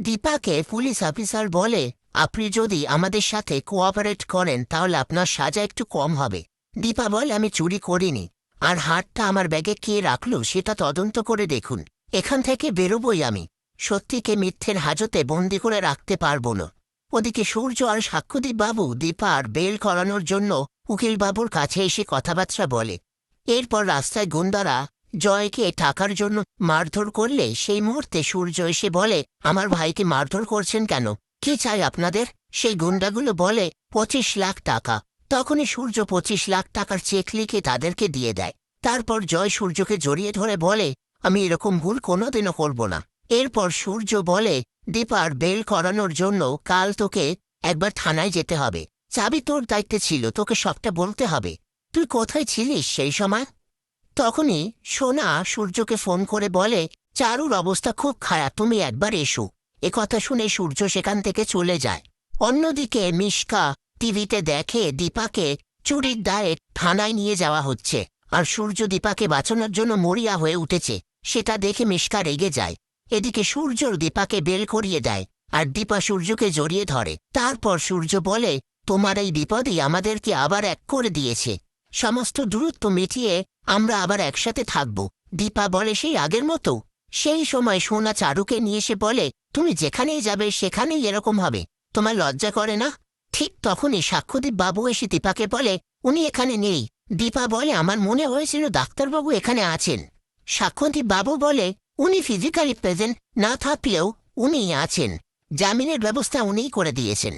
দীপাকে police officer বলে, আপনি যদি আমাদের সাথে কোঅপারেট করেন তাহলে আপনার সাজা একটু কম হবে। দীপা বলে, আমি চুরি করিনি, আর হাতটা আমার ব্যাগে কে রাখলো সেটা তদন্ত করে দেখুন। এখান থেকে বেরোবই আমি। সত্যিকে মিথ্যের হাজতে বন্দি করে রাখতে পারবো না। ওদিকে সূর্য আর সাক্ষ্যদীপ বাবু দীপার বেল করানোর জন্য উকিল বাবুর কাছে এসে কথাবার্তা বলে। এরপর রাস্তায় গুন্ডারা জয়কে টাকার জন্য মারধর করলে সেই মুহূর্তে সূর্য এসে বলে, আমার ভাইকে মারধর করছেন কেন? কি চাই আপনাদের? সেই গুন্ডাগুলো বলে 25 লাখ টাকা। তখনই সূর্য 25 লাখ টাকার চেক লিখে তাদেরকে দিয়ে দেয়। তারপর জয় সূর্যকে জড়িয়ে ধরে বলে, আমি এরকম ভুল কোনোদিনও করব না। এরপর সূর্য বলে, দীপার বেল করানোর জন্য কাল তোকে একবার থানায় যেতে হবে। চাবি তোর দায়িত্বে ছিল, তোকে সবটা বলতে হবে। তুই কোথায় ছিলিস সেই সময়? তখনই সোনা সূর্যকে ফোন করে বলে, চারুর অবস্থা খুব খারাপ, তুমি একবার এসো। একথা শুনে সূর্য সেখান থেকে চলে যায়। অন্যদিকে মিশকা টিভিতে দেখে দীপাকে চুরির দায়ে থানায় নিয়ে যাওয়া হচ্ছে, আর সূর্য দীপাকে বাঁচানোর জন্য মরিয়া হয়ে উঠেছে। সেটা দেখে মিশকা রেগে যায়। এদিকে সূর্য দীপাকে বেল করিয়ে দেয়, আর দীপা সূর্যকে জড়িয়ে ধরে। তারপর সূর্য বলে, তোমার এই বিপদই আমাদেরকে আবার এক করে দিয়েছে। সমস্ত দূরত্ব মিটিয়ে আমরা আবার একসাথে থাকব। দীপা বলে, সেই আগের মতো। সেই সময় সোনা চারুকে নিয়ে এসে বলে, তুমি যেখানেই যাবে সেখানেই এরকম হবে, তোমার লজ্জা করে না? ঠিক তখনই সাক্ষ্যদীপ বাবু এসে দীপাকে বলে, উনি এখানে নেই। দীপা বলে, আমার মনে হয়েছিল ডাক্তারবাবু এখানে আছেন। সাক্ষ্যদীপ বাবু বলে, উনি ফিজিক্যালি প্রেজেন্ট না থাকলেও উনিই আছেন। জামিনের ব্যবস্থা উনিই করে দিয়েছেন।